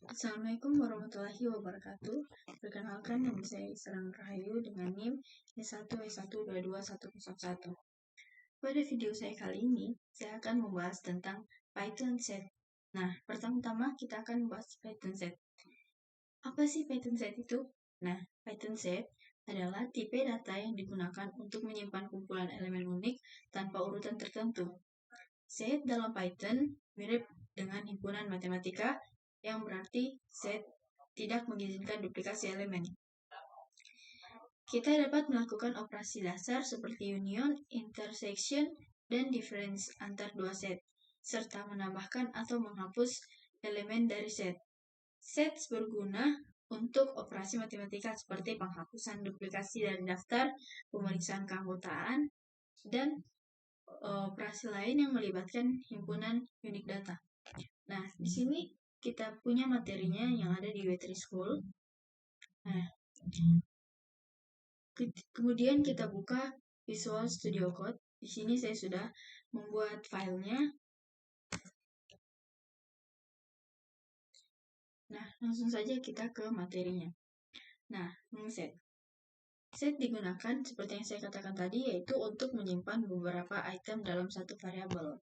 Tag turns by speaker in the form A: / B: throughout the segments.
A: Assalamualaikum warahmatullahi wabarakatuh. Perkenalkan, nama saya Serang Rahayu dengan NIM S1W1221101. Pada video saya kali ini, saya akan membahas tentang Python set. Nah, pertama-tama kita akan membahas Python set. Apa sih Python set itu? Nah, Python set adalah tipe data yang digunakan untuk menyimpan kumpulan elemen unik tanpa urutan tertentu. Set dalam Python mirip dengan himpunan matematika, yang berarti set tidak mengizinkan duplikasi elemen. Kita dapat melakukan operasi dasar seperti union, intersection, dan difference antar dua set, serta menambahkan atau menghapus elemen dari set. Set berguna untuk operasi matematika seperti penghapusan duplikasi dari daftar, pemeriksaan keanggotaan, dan operasi lain yang melibatkan himpunan unik data. Nah, di sini kita punya materinya yang ada di W3 School. Nah, kemudian kita buka Visual Studio Code. Di sini saya sudah membuat filenya. Nah, langsung saja kita ke materinya. Nah, set. Set digunakan seperti yang saya katakan tadi, yaitu untuk menyimpan beberapa item dalam satu variabel.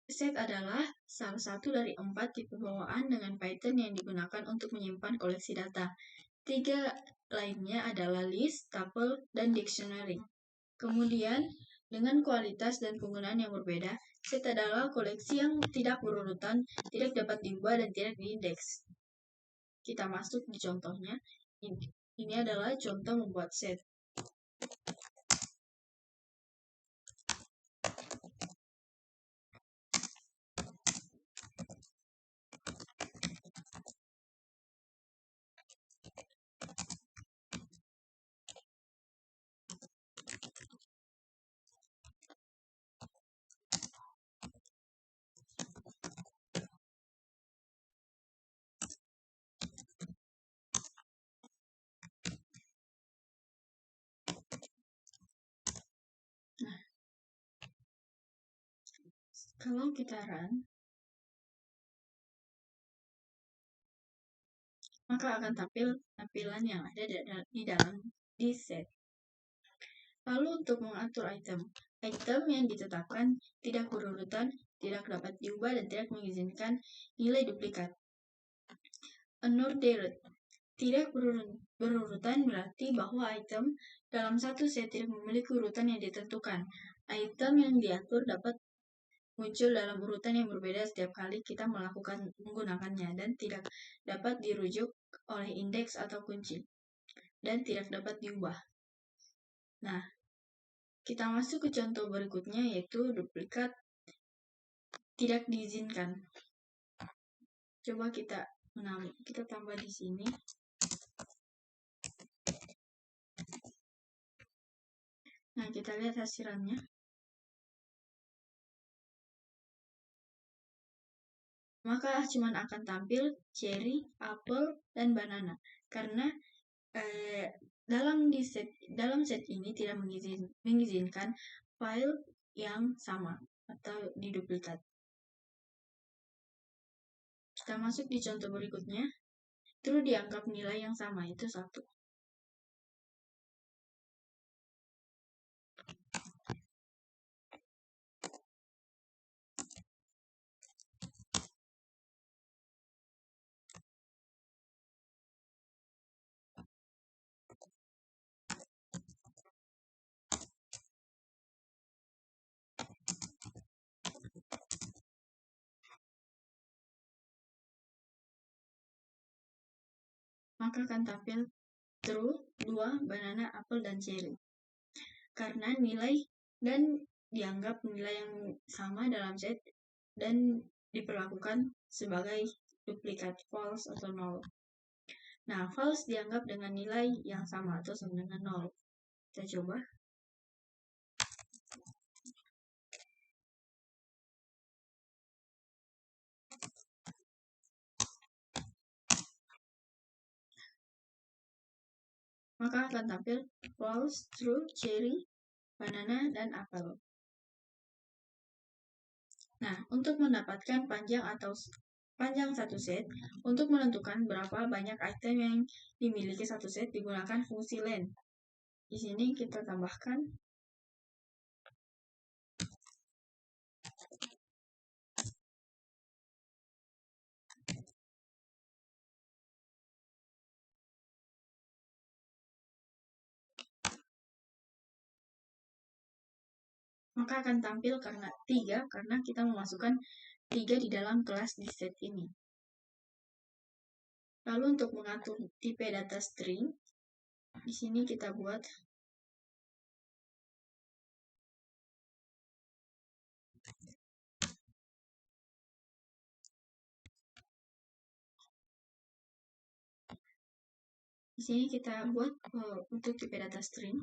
A: Set adalah salah satu dari 4 tipe bawaan dengan Python yang digunakan untuk menyimpan koleksi data. 3 lainnya adalah list, tuple, dan dictionary. Kemudian, dengan kualitas dan penggunaan yang berbeda, set adalah koleksi yang tidak berurutan, tidak dapat diubah, dan tidak diindeks. Kita masuk di contohnya. Ini adalah contoh membuat set. Nah, kalau kita run, maka akan tampil tampilan yang ada di dalam di set. Lalu untuk mengatur item yang ditetapkan tidak berurutan, tidak dapat diubah, dan tidak mengizinkan nilai duplikat. Unordered. Tidak berurutan berarti bahwa item dalam satu set tidak memiliki urutan yang ditentukan. Item yang diatur dapat muncul dalam urutan yang berbeda setiap kali kita menggunakannya, dan tidak dapat dirujuk oleh indeks atau kunci, dan tidak dapat diubah. Nah, kita masuk ke contoh berikutnya, yaitu duplikat tidak diizinkan. Coba kita tambah di sini. Nah, kita lihat hasilnya. Maka cuma akan tampil cherry, apple, dan banana. Karena dalam set ini tidak mengizinkan file yang sama atau diduplikat. Kita masuk di contoh berikutnya. Terus dianggap nilai yang sama, itu 1. Maka akan tampil true, 2, banana, apple, dan cherry. Karena nilai dan dianggap nilai yang sama dalam set dan diperlakukan sebagai duplikat, false atau null. Nah, false dianggap dengan nilai yang sama atau sama dengan 0. Kita coba. Maka akan tampil false, true, cherry, banana, dan apple. Nah, untuk mendapatkan panjang satu set, untuk menentukan berapa banyak item yang dimiliki satu set digunakan fungsi len. Di sini kita tambahkan maka akan tampil karena 3 karena kita memasukkan 3 di dalam kelas di set ini. Lalu untuk mengatur tipe data string, di sini kita buat untuk tipe data string.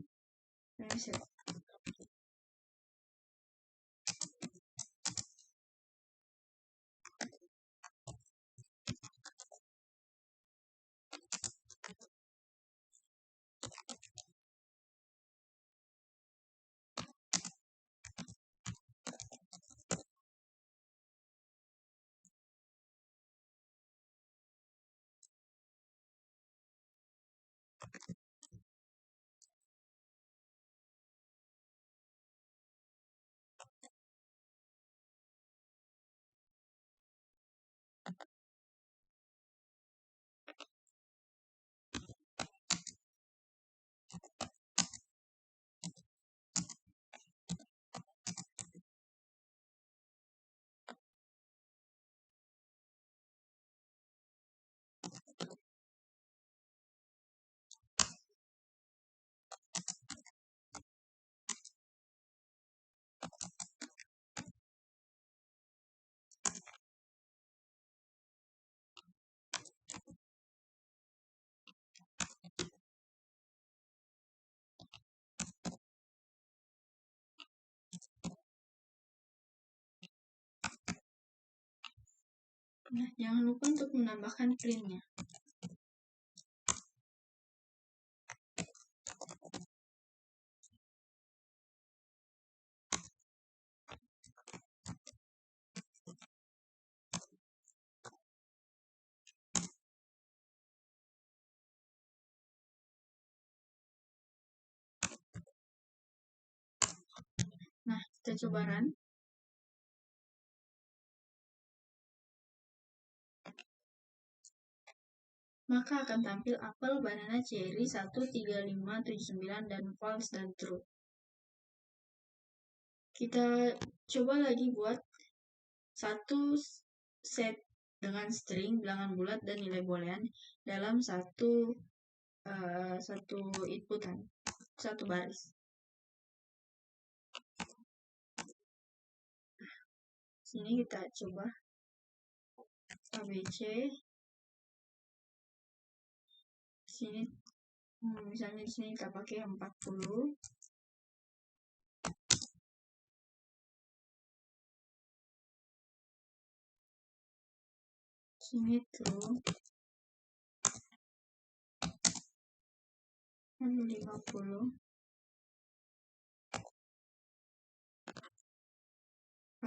A: Nah, jangan lupa untuk menambahkan print-nya. Nah, kita coba run. Maka akan tampil apel, banana, cherry, 1, 3, 5, 7, 9, dan false dan true. Kita coba lagi buat satu set dengan string, bilangan bulat, dan nilai boolean dalam satu inputan, satu baris. Sini kita coba ABC. Sini misalnya di sini kita pakai 40. Sini true. Lalu 50.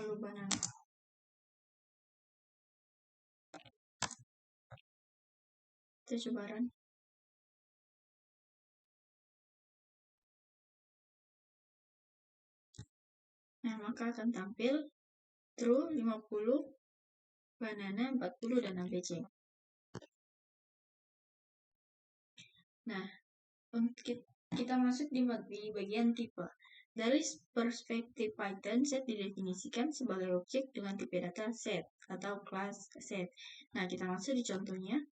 A: Lalu banana. Kita coba run. Nah, maka akan tampil true 50, banana 40, dan ABC. Nah, kita masuk di bagian tipe. Dari perspektif Python, set didefinisikan sebagai objek dengan tipe data set atau kelas set. Nah, kita masuk di contohnya.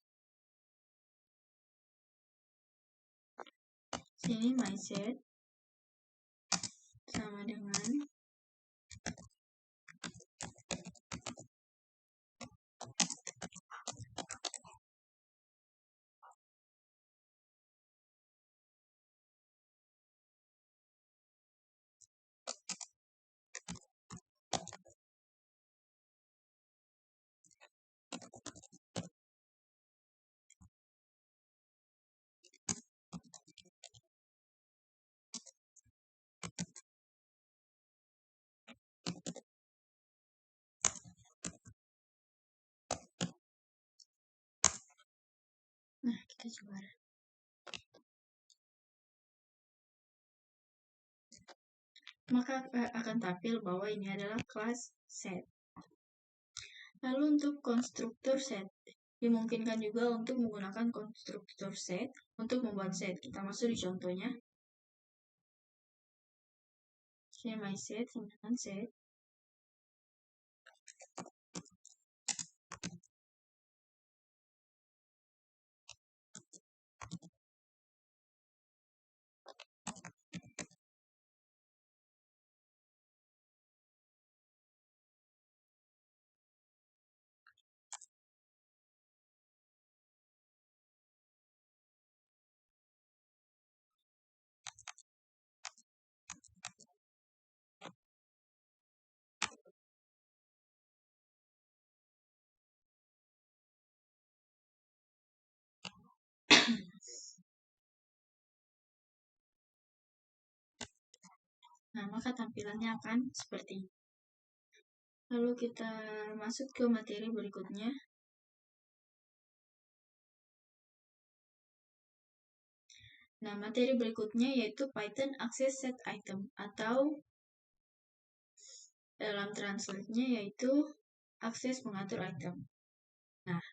A: Sini my set sama dengan Nah, kita coba. Maka akan tampil bahwa ini adalah kelas set. Lalu untuk konstruktor set, dimungkinkan juga untuk menggunakan konstruktor set untuk membuat set. Kita masuk di contohnya. Ini my set, dengan set. Nah, maka tampilannya akan seperti ini. Lalu kita masuk ke materi berikutnya. Nah, materi berikutnya yaitu Python Access Set Item, atau dalam translate-nya yaitu akses mengatur item. Nah,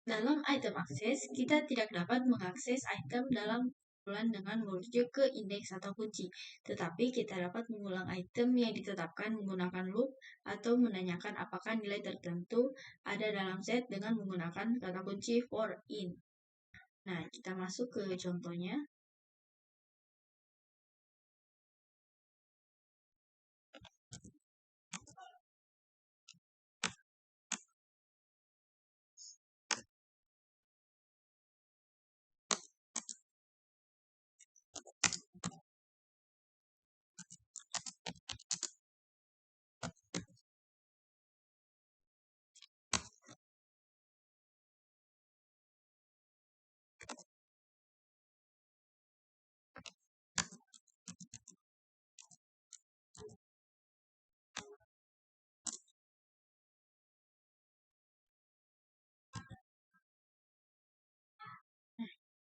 A: dalam item access, kita tidak dapat mengakses item dalam kumpulan dengan merujuk ke indeks atau kunci, tetapi kita dapat mengulang item yang ditetapkan menggunakan loop atau menanyakan apakah nilai tertentu ada dalam set dengan menggunakan kata kunci for in. Nah, kita masuk ke contohnya.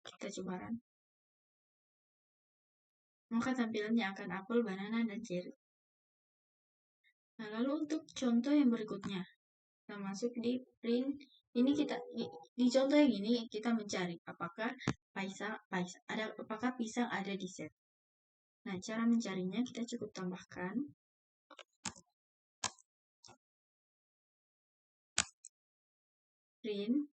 A: Kita coba run. Maka tampilannya akan apel, banana, dan cherry. Nah, lalu untuk contoh yang berikutnya, kita masuk di print. Ini kita di contoh yang ini kita mencari apakah pisang ada di set. Nah, cara mencarinya kita cukup tambahkan print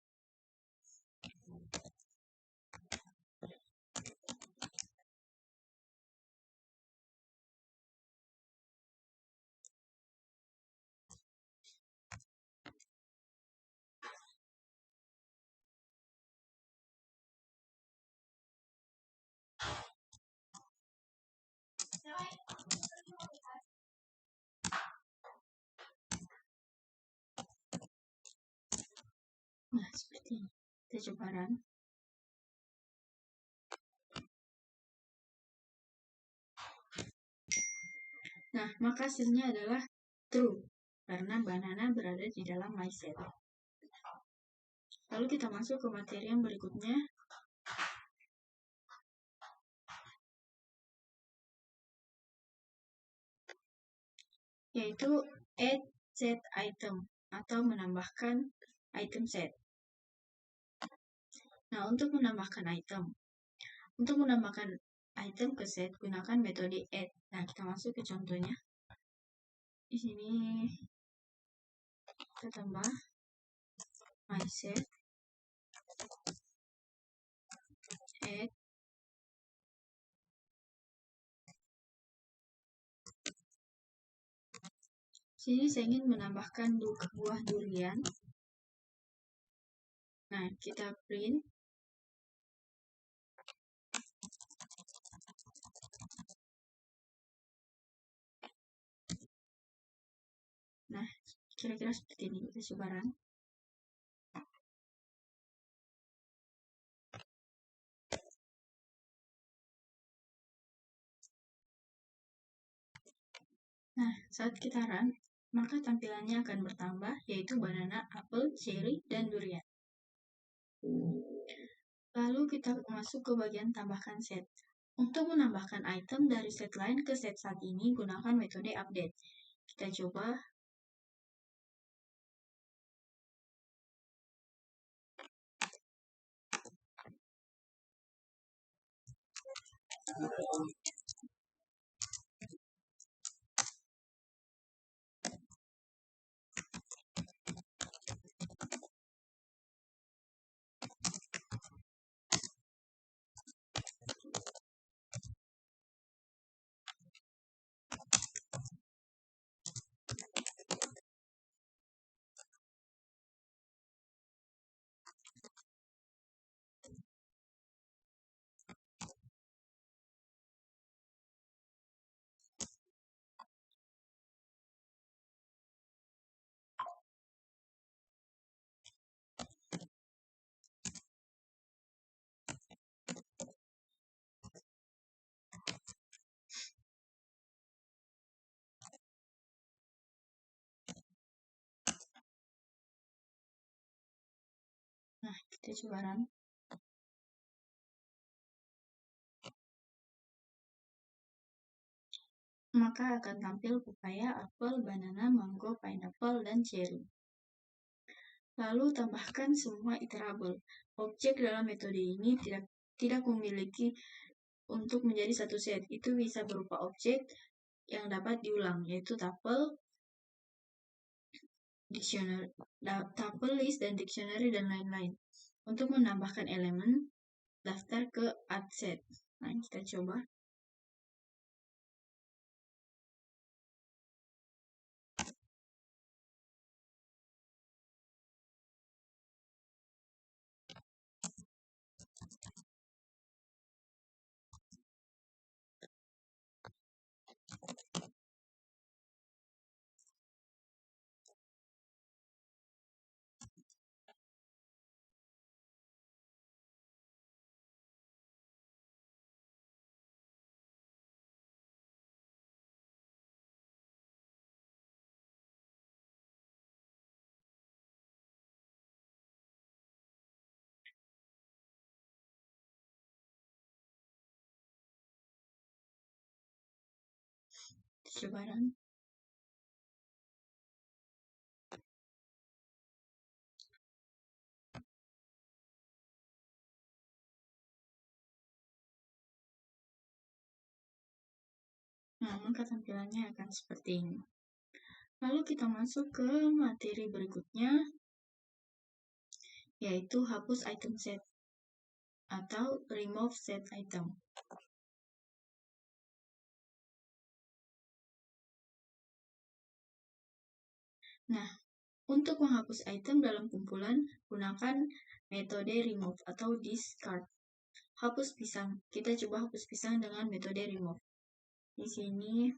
A: nah seperti ini. Kita coba run. Nah, maka hasilnya adalah true karena banana berada di dalam my set. Lalu kita masuk ke materi yang berikutnya, yaitu add set item atau menambahkan item set. Nah, untuk menambahkan item ke set, gunakan metode add. Nah, kita masuk ke contohnya. Di sini kita tambah my set add sini saya ingin menambahkan buah durian. Nah, kita print nah, kira-kira seperti ini. Kita coba run. Nah, saat kita run, maka tampilannya akan bertambah, yaitu banana, apel, cherry, dan durian. Lalu kita masuk ke bagian tambahkan set. Untuk menambahkan item dari set lain ke set saat ini, gunakan metode update. Kita coba. Nah, kita coba run. Maka akan tampil pepaya, apel, banana, mango, pineapple, dan cherry. Lalu tambahkan semua iterable. Objek dalam metode ini tidak memiliki untuk menjadi satu set. Itu bisa berupa objek yang dapat diulang, yaitu tuple, dictionary, tuple, list, dan dictionary, dan lain-lain. Untuk menambahkan elemen, daftar ke add set. Nah, kita coba. Coba run. Nah, maka tampilannya akan seperti ini. Lalu kita masuk ke materi berikutnya, yaitu hapus item set atau remove set item. Nah, untuk menghapus item dalam kumpulan, gunakan metode remove atau discard. Hapus pisang. Kita coba hapus pisang dengan metode remove. Di sini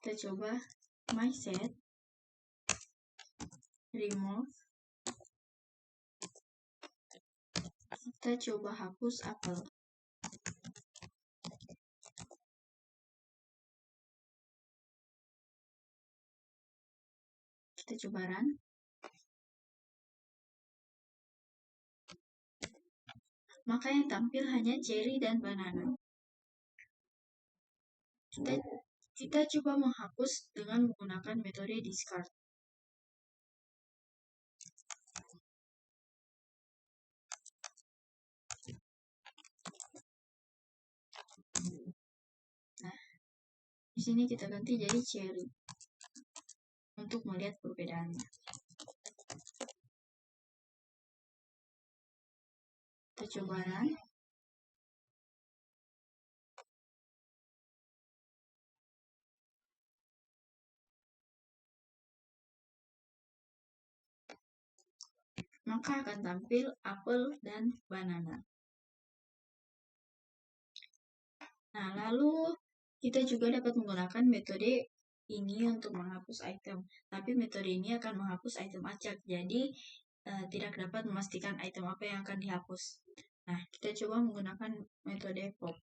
A: kita coba my set, remove. Kita coba hapus apel. Kita coba run. Maka yang tampil hanya cherry dan banana. Kita coba menghapus dengan menggunakan metode discard. Nah, di sini kita ganti jadi cherry untuk melihat perbedaannya. Kita coba run. Maka akan tampil apel dan banana. Nah, lalu kita juga dapat menggunakan metode ini untuk menghapus item. Tapi metode ini akan menghapus item acak, jadi tidak dapat memastikan item apa yang akan dihapus. Nah, kita coba menggunakan metode pop.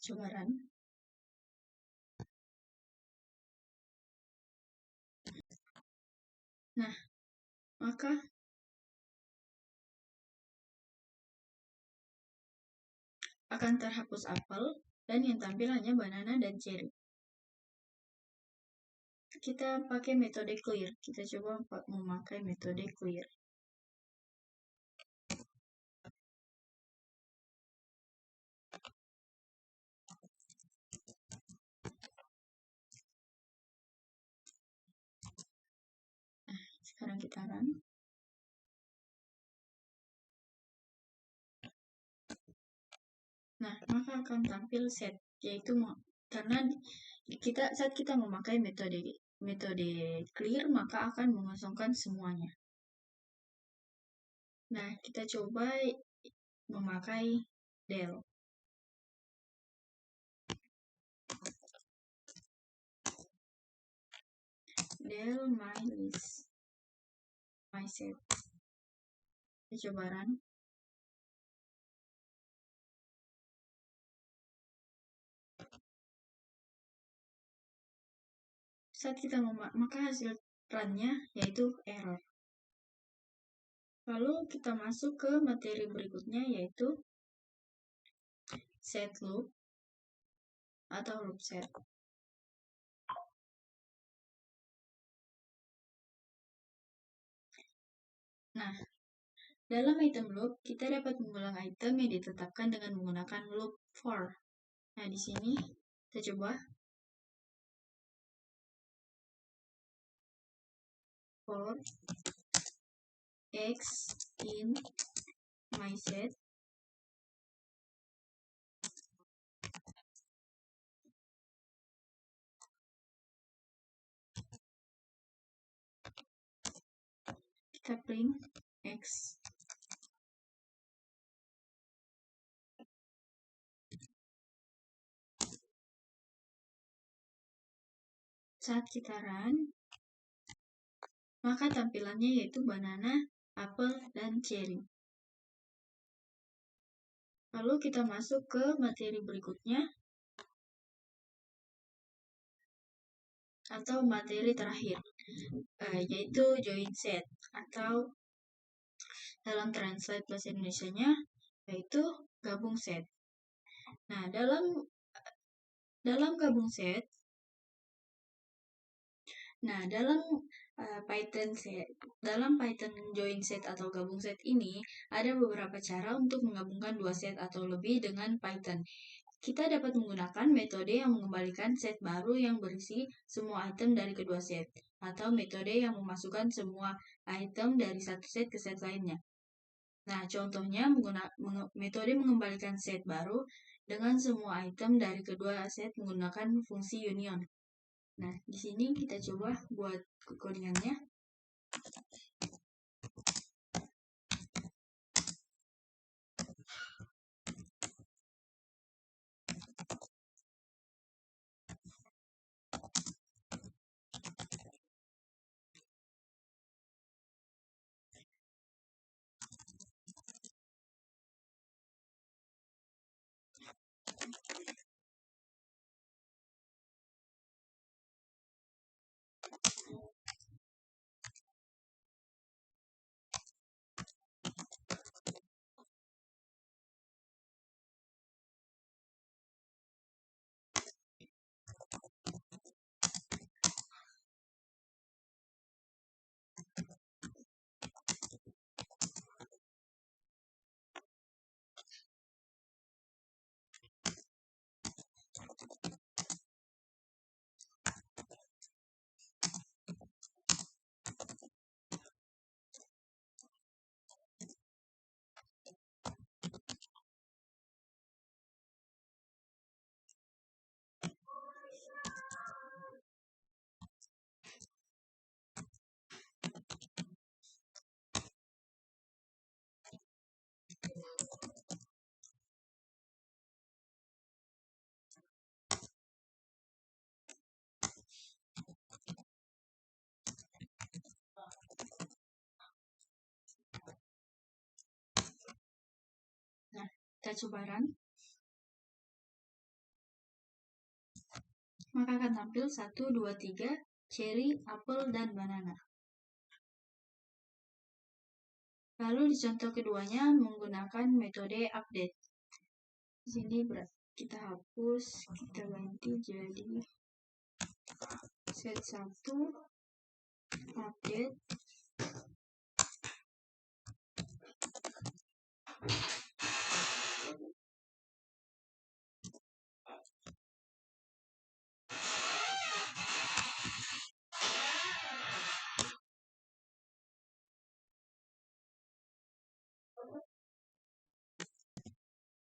A: Coba run. Nah, maka akan terhapus apel dan yang tampil hanya banana dan cherry. Kita pakai metode clear. Kita coba memakai metode clear. Nah, sekarang kita run. Nah, maka akan tampil set, yaitu karena saat kita memakai metode clear, maka akan mengosongkan semuanya. Nah, kita coba memakai del. Del my list, my set. Kita coba run. Saat kita maka hasil runnya yaitu error. Lalu kita masuk ke materi berikutnya, yaitu set loop atau loop set. Nah, dalam item loop, kita dapat mengulang item yang ditetapkan dengan menggunakan loop for. Nah, di sini kita coba for x in my set kita print x. Saat kita run, maka tampilannya yaitu banana, apel, dan cherry. Lalu kita masuk ke materi berikutnya, atau materi terakhir, yaitu join set, atau dalam translate bahasa Indonesianya yaitu gabung set. Nah, dalam gabung set, dalam Python join set atau gabung set ini ada beberapa cara untuk menggabungkan dua set atau lebih dengan Python. Kita dapat menggunakan metode yang mengembalikan set baru yang berisi semua item dari kedua set, atau metode yang memasukkan semua item dari satu set ke set lainnya. Nah, contohnya metode mengembalikan set baru dengan semua item dari kedua set menggunakan fungsi union. Nah, di sini kita coba buat codingannya. Nah, kita coba run. maka akan tampil 1, 2, 3, cherry, apel, dan banana. Lalu di contoh keduanya menggunakan metode update. Di sini kita hapus, kita ganti jadi set 1 update.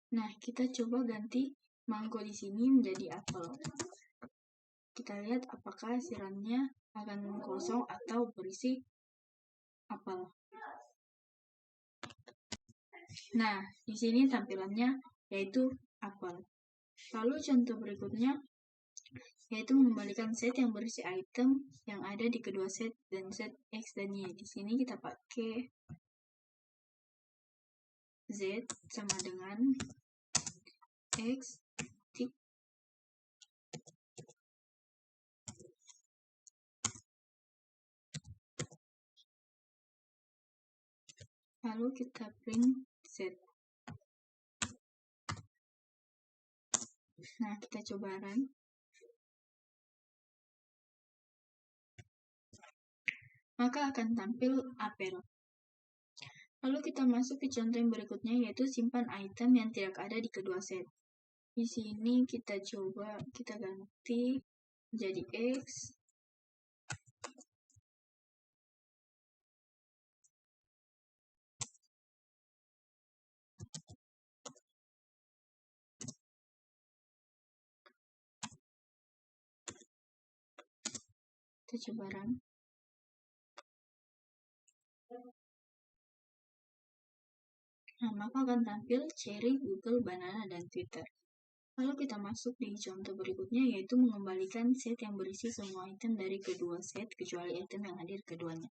A: Nah, kita coba ganti manggo di sini menjadi apel. Kita lihat apakah siramnya akan kosong atau berisi apel. Nah, di sini tampilannya yaitu apel. Lalu contoh berikutnya yaitu mengembalikan set yang berisi item yang ada di kedua set dan set X dan Y. Di sini kita pakai Z sama dengan X titik. Lalu kita print Z. Nah, kita coba run. Maka akan tampil apel. Lalu kita masuk ke contoh yang berikutnya, yaitu simpan item yang tidak ada di kedua set. Di sini kita coba, kita ganti jadi X. Kita coba run. Nah, maka akan tampil cherry, Google, banana, dan Twitter. Lalu kita masuk di contoh berikutnya, yaitu mengembalikan set yang berisi semua item dari kedua set, kecuali item yang hadir keduanya.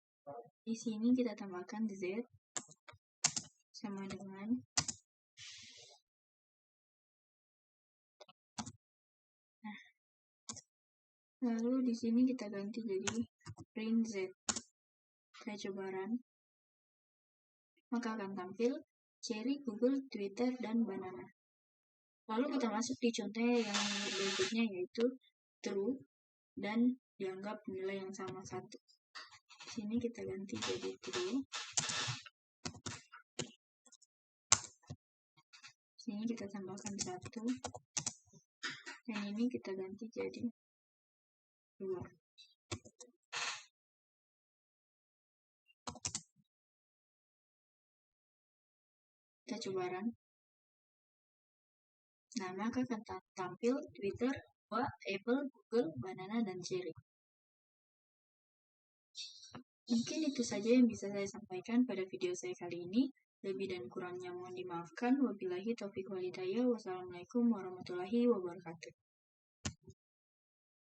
A: Di sini kita tambahkan Z sama dengan lalu di sini kita ganti jadi print Z. Kita coba run. Maka akan tampil cherry, Google, Twitter, dan banana. Lalu kita masuk di contoh yang berikutnya, yaitu true dan dianggap nilai yang sama 1. Di sini kita ganti jadi true. Di sini kita tambahkan 1. Dan ini kita ganti jadi 2. Kita coba run. Nah, maka akan tampil Twitter, Apple, Google, banana, dan cherry. Mungkin itu saja yang bisa saya sampaikan pada video saya kali ini. Lebih dan kurangnya mohon dimaafkan. Wabillahi taufiq wal hidayah. Wassalamualaikum warahmatullahi wabarakatuh.